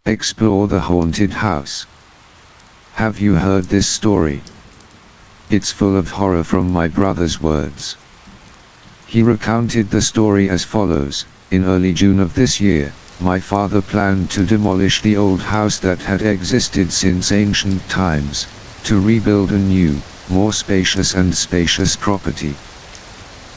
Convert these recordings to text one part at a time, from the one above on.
Explore the haunted house. Have you heard this story? It's full of horror from my brother's words. He recounted the story as follows: in early June of this year, my father planned to demolish the old house that had existed since ancient times, to rebuild a new, more spacious property.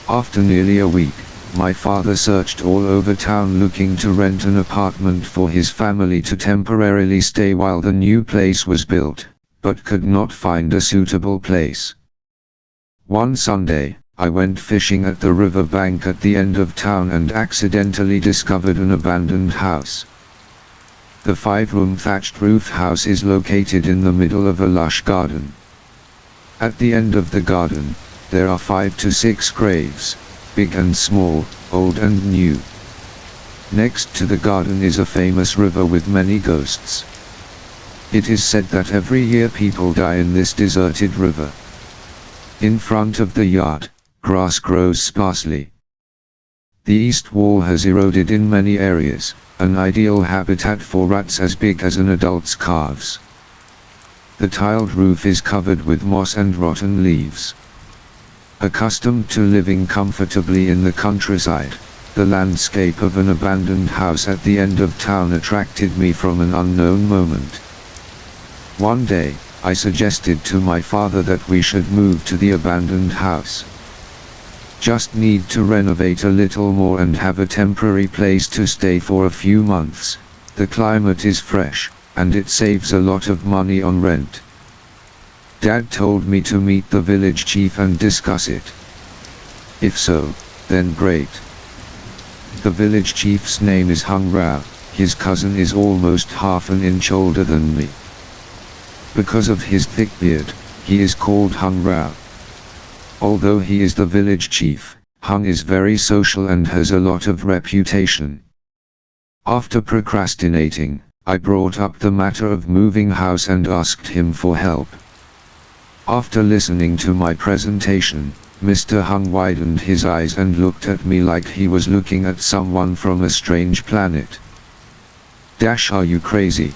After nearly a week, my father searched all over town looking to rent an apartment for his family to temporarily stay while the new place was built, but could not find a suitable place. One Sunday, I went fishing at the river bank at the end of town and accidentally discovered an abandoned house. The 5-room thatched roof house is located in the middle of a lush garden. At the end of the garden, there are 5 to 6 graves, big and small, old and new. Next to the garden is a famous river with many ghosts. It is said that every year people die in this deserted river. In front of the yard, grass grows sparsely. The east wall has eroded in many areas, an ideal habitat for rats as big as an adult's calves. The tiled roof is covered with moss and rotten leaves. Accustomed to living comfortably in the countryside, the landscape of an abandoned house at the end of town attracted me from an unknown moment. One day, I suggested to my father that we should move to the abandoned house. Just need to renovate a little more and have a temporary place to stay for a few months. The climate is fresh, and it saves a lot of money on rent. Dad told me to meet the village chief and discuss it. If so, then great. The village chief's name is Hung Rao. His cousin is almost half an inch older than me. Because of his thick beard, he is called Hung Rao. Although he is the village chief, Hung is very social and has a lot of reputation. After procrastinating, I brought up the matter of moving house and asked him for help. After listening to my presentation, Mr. Hung widened his eyes and looked at me like he was looking at someone from a strange planet. Are you crazy?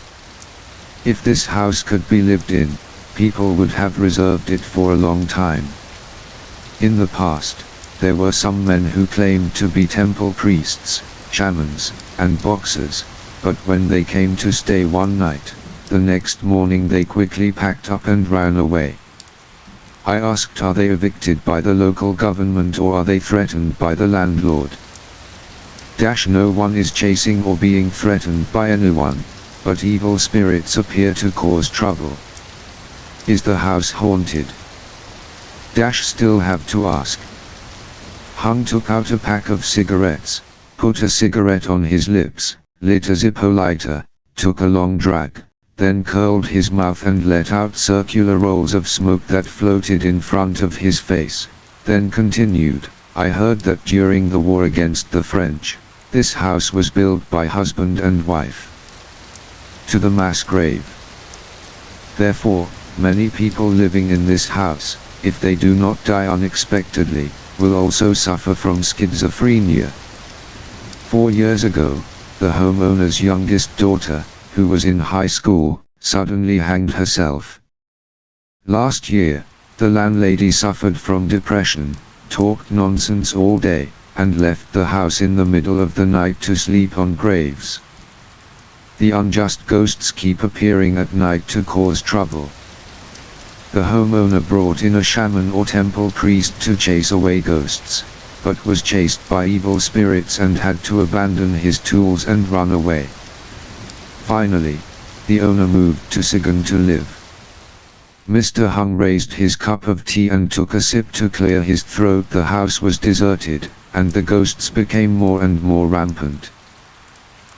If this house could be lived in, people would have reserved it for a long time. In the past, there were some men who claimed to be temple priests, shamans, and boxers, but when they came to stay one night, the next morning they quickly packed up and ran away. I asked, are they evicted by the local government or are they threatened by the landlord? No one is chasing or being threatened by anyone, but evil spirits appear to cause trouble. Is the house haunted? Still have to ask. Hung took out a pack of cigarettes, put a cigarette on his lips, lit a Zippo lighter, took a long drag, then curled his mouth and let out circular rolls of smoke that floated in front of his face, then continued, I heard that during the war against the French, this house was built by husband and wife to the mass grave. Therefore, many people living in this house, if they do not die unexpectedly, will also suffer from schizophrenia. 4 years ago, the homeowner's youngest daughter, who was in high school, suddenly hanged herself. Last year, the landlady suffered from depression, talked nonsense all day, and left the house in the middle of the night to sleep on graves. The unjust ghosts keep appearing at night to cause trouble. The homeowner brought in a shaman or temple priest to chase away ghosts, but was chased by evil spirits and had to abandon his tools and run away. Finally, the owner moved to Sigon to live. Mr. Hung raised his cup of tea and took a sip to clear his throat. The house was deserted, and the ghosts became more and more rampant.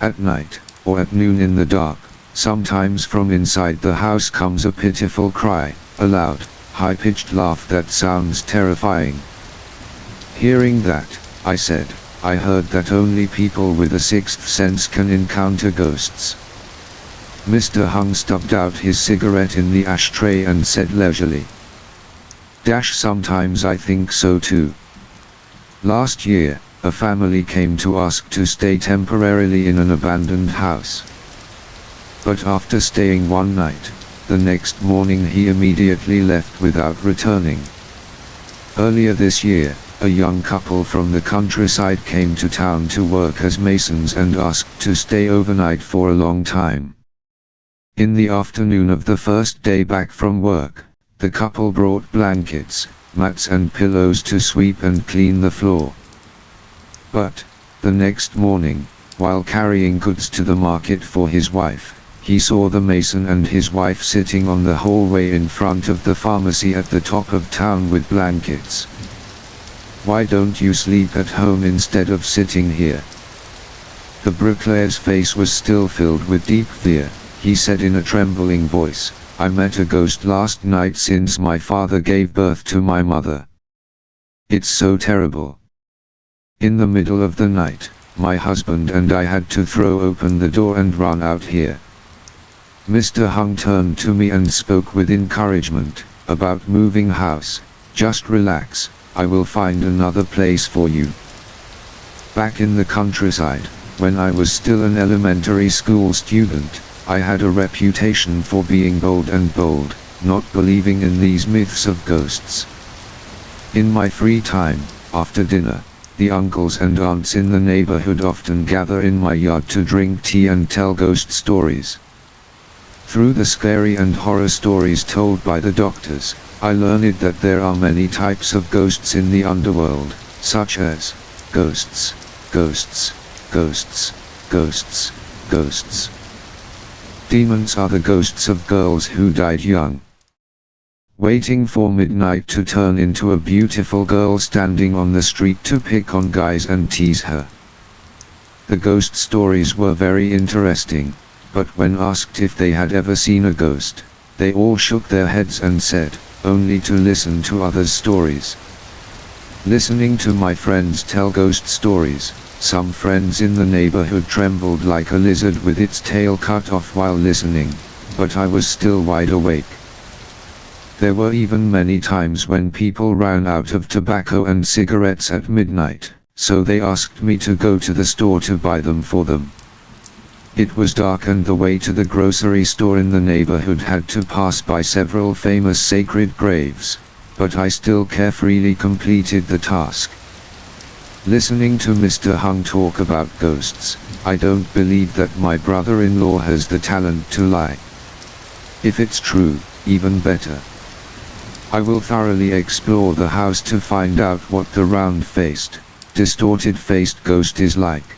At night, or at noon in the dark, sometimes from inside the house comes a pitiful cry, a loud, high-pitched laugh that sounds terrifying. Hearing that, I said, I heard that only people with a sixth sense can encounter ghosts. Mr. Hung stubbed out his cigarette in the ashtray and said leisurely, Sometimes I think so too. Last year, a family came to ask to stay temporarily in an abandoned house. But after staying one night, the next morning he immediately left without returning. Earlier this year, a young couple from the countryside came to town to work as masons and asked to stay overnight for a long time. In the afternoon of the first day back from work, the couple brought blankets, mats and pillows to sweep and clean the floor. But, the next morning, while carrying goods to the market for his wife, he saw the mason and his wife sitting on the hallway in front of the pharmacy at the top of town with blankets. "Why don't you sleep at home instead of sitting here?" The bricklayer's face was still filled with deep fear. He said in a trembling voice, "I met a ghost last night since my father gave birth to my mother. It's so terrible. In the middle of the night, my husband and I had to throw open the door and run out here." Mr. Hung turned to me and spoke with encouragement, "About moving house, just relax, I will find another place for you." Back in the countryside, when I was still an elementary school student, I had a reputation for being bold and bold, not believing in these myths of ghosts. In my free time, after dinner, the uncles and aunts in the neighborhood often gather in my yard to drink tea and tell ghost stories. Through the scary and horror stories told by the doctors, I learned that there are many types of ghosts in the underworld, such as ghosts, ghosts, ghosts, ghosts, ghosts. Demons are the ghosts of girls who died young, waiting for midnight to turn into a beautiful girl standing on the street to pick on guys and tease her. The ghost stories were very interesting, but when asked if they had ever seen a ghost, they all shook their heads and said, only to listen to others' stories. Listening to my friends tell ghost stories, some friends in the neighborhood trembled like a lizard with its tail cut off while listening, but I was still wide awake. There were even many times when people ran out of tobacco and cigarettes at midnight, so they asked me to go to the store to buy them for them. It was dark and the way to the grocery store in the neighborhood had to pass by several famous sacred graves, but I still carefreely completed the task. Listening to Mr. Hung talk about ghosts, I don't believe that my brother-in-law has the talent to lie. If it's true, even better. I will thoroughly explore the house to find out what the round-faced, distorted-faced ghost is like.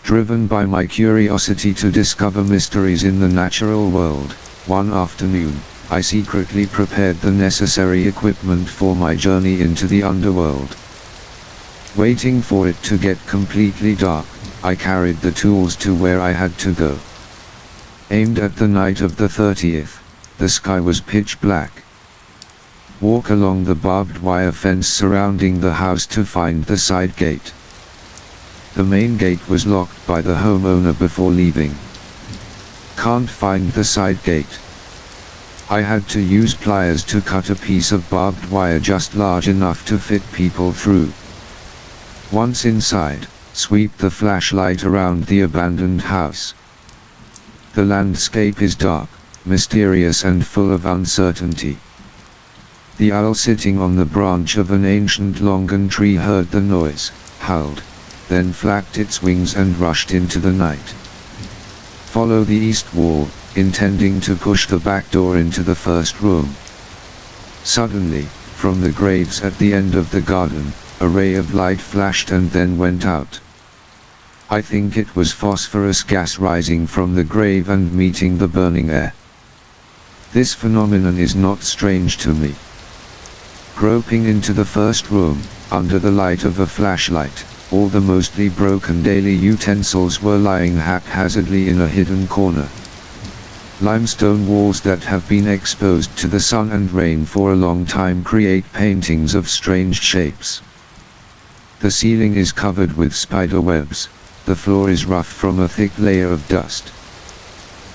Driven by my curiosity to discover mysteries in the natural world, one afternoon, I secretly prepared the necessary equipment for my journey into the underworld. Waiting for it to get completely dark, I carried the tools to where I had to go. Aimed at the night of the 30th, the sky was pitch black. Walk along the barbed wire fence surrounding the house to find the side gate. The main gate was locked by the homeowner before leaving. Can't find the side gate. I had to use pliers to cut a piece of barbed wire just large enough to fit people through. Once inside, sweep the flashlight around the abandoned house. The landscape is dark, mysterious and full of uncertainty. The owl sitting on the branch of an ancient longan tree heard the noise, howled, then flapped its wings and rushed into the night. Follow the east wall, intending to push the back door into the first room. Suddenly, from the graves at the end of the garden, a ray of light flashed and then went out. I think it was phosphorus gas rising from the grave and meeting the burning air. This phenomenon is not strange to me. Groping into the first room, under the light of a flashlight, all the mostly broken daily utensils were lying haphazardly in a hidden corner. Limestone walls that have been exposed to the sun and rain for a long time create paintings of strange shapes. The ceiling is covered with spider webs, the floor is rough from a thick layer of dust.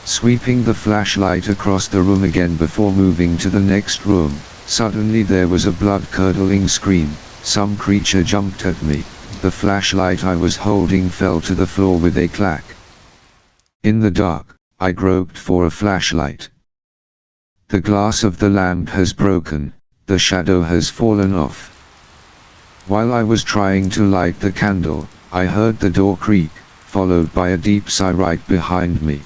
Sweeping the flashlight across the room again before moving to the next room, suddenly there was a blood-curdling scream. Some creature jumped at me. The flashlight I was holding fell to the floor with a clack. In the dark, I groped for a flashlight. The glass of the lamp has broken, the shadow has fallen off. While I was trying to light the candle, I heard the door creak, followed by a deep sigh right behind me.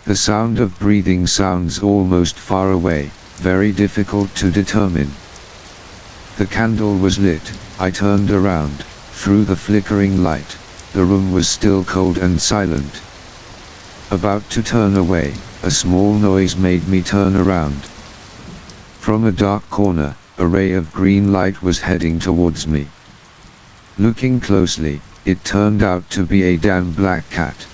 The sound of breathing sounds almost far away, very difficult to determine. The candle was lit, I turned around, through the flickering light, the room was still cold and silent. About to turn away, a small noise made me turn around. From a dark corner, a ray of green light was heading towards me. Looking closely, it turned out to be a damn black cat.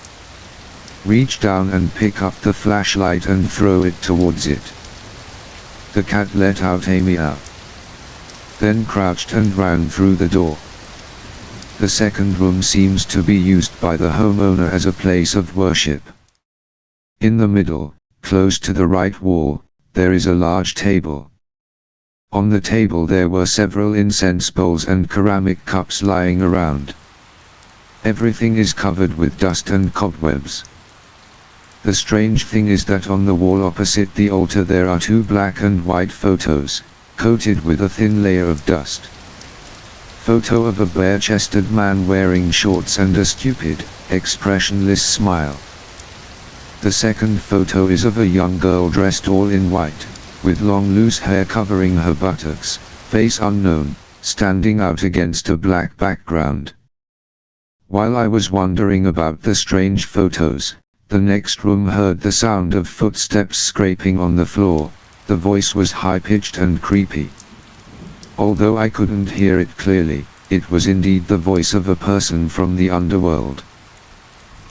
Reach down and pick up the flashlight and throw it towards it. The cat let out a meow. Then crouched and ran through the door. The second room seems to be used by the homeowner as a place of worship. In the middle, close to the right wall, there is a large table. On the table there were several incense bowls and ceramic cups lying around. Everything is covered with dust and cobwebs. The strange thing is that on the wall opposite the altar there are two black and white photos, coated with a thin layer of dust. Photo of a bare-chested man wearing shorts and a stupid, expressionless smile. The second photo is of a young girl dressed all in white, with long loose hair covering her buttocks, face unknown, standing out against a black background. While I was wondering about the strange photos, the next room heard the sound of footsteps scraping on the floor. The voice was high-pitched and creepy. Although I couldn't hear it clearly, it was indeed the voice of a person from the underworld.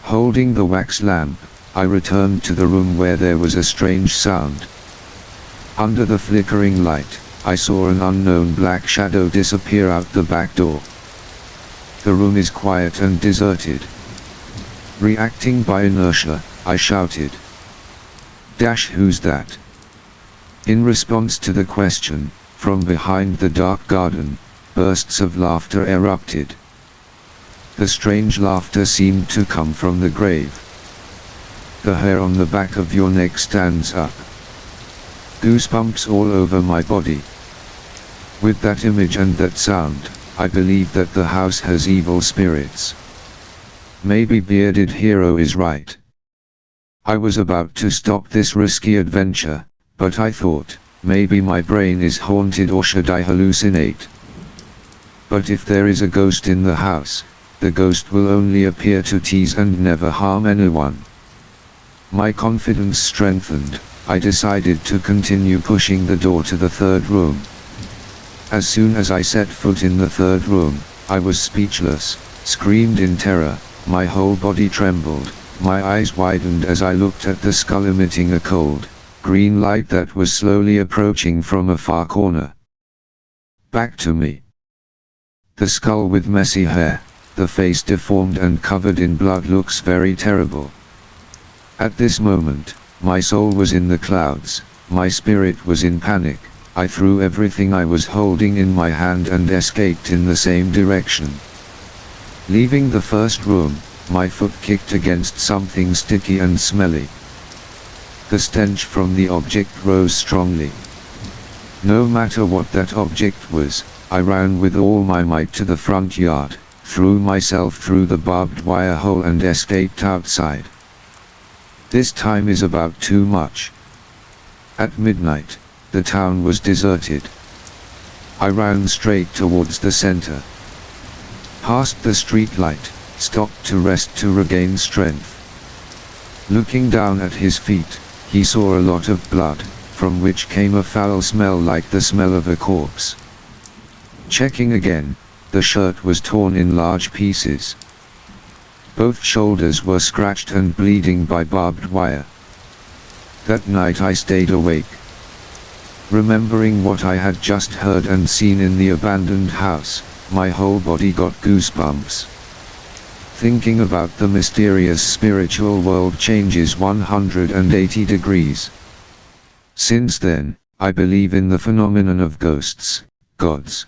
Holding the wax lamp, I returned to the room where there was a strange sound. Under the flickering light, I saw an unknown black shadow disappear out the back door. The room is quiet and deserted. Reacting by inertia, I shouted, "Who's that?" In response to the question, from behind the dark garden, bursts of laughter erupted. The strange laughter seemed to come from the grave. The hair on the back of your neck stands up. Goosebumps all over my body. With that image and that sound, I believe that the house has evil spirits. Maybe Bearded Hero is right. I was about to stop this risky adventure, but I thought, maybe my brain is haunted or should I hallucinate? But if there is a ghost in the house, the ghost will only appear to tease and never harm anyone. My confidence strengthened, I decided to continue pushing the door to the third room. As soon as I set foot in the third room, I was speechless, screamed in terror, my whole body trembled, my eyes widened as I looked at the skull emitting a cold, green light that was slowly approaching from a far corner. Back to me. The skull with messy hair, the face deformed and covered in blood looks very terrible. At this moment, my soul was in the clouds, my spirit was in panic, I threw everything I was holding in my hand and escaped in the same direction. Leaving the first room, my foot kicked against something sticky and smelly. The stench from the object rose strongly. No matter what that object was, I ran with all my might to the front yard, threw myself through the barbed wire hole and escaped outside. This time is about too much. At midnight, the town was deserted. I ran straight towards the center. Past the street light, stopped to rest to regain strength. Looking down at his feet, he saw a lot of blood, from which came a foul smell like the smell of a corpse. Checking again, the shirt was torn in large pieces. Both shoulders were scratched and bleeding by barbed wire. That night I stayed awake. Remembering what I had just heard and seen in the abandoned house, my whole body got goosebumps. Thinking about the mysterious spiritual world changes 180 degrees. Since then, I believe in the phenomenon of ghosts, gods.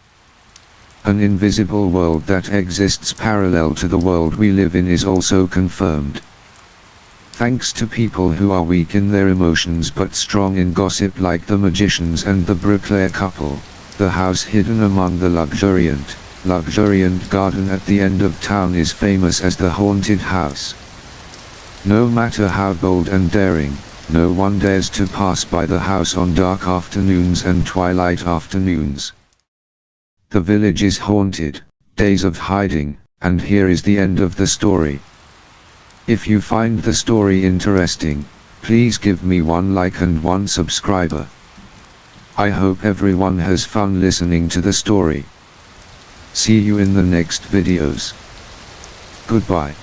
An invisible world that exists parallel to the world we live in is also confirmed. Thanks to people who are weak in their emotions but strong in gossip like the magicians and the bricklayer couple, the house hidden among the luxuriant garden at the end of town is famous as the haunted house. No matter how bold and daring, no one dares to pass by the house on dark afternoons and twilight afternoons. The village is haunted, days of hiding, and here is the end of the story. If you find the story interesting, please give me one like and one subscriber. I hope everyone has fun listening to the story. See you in the next videos. Goodbye.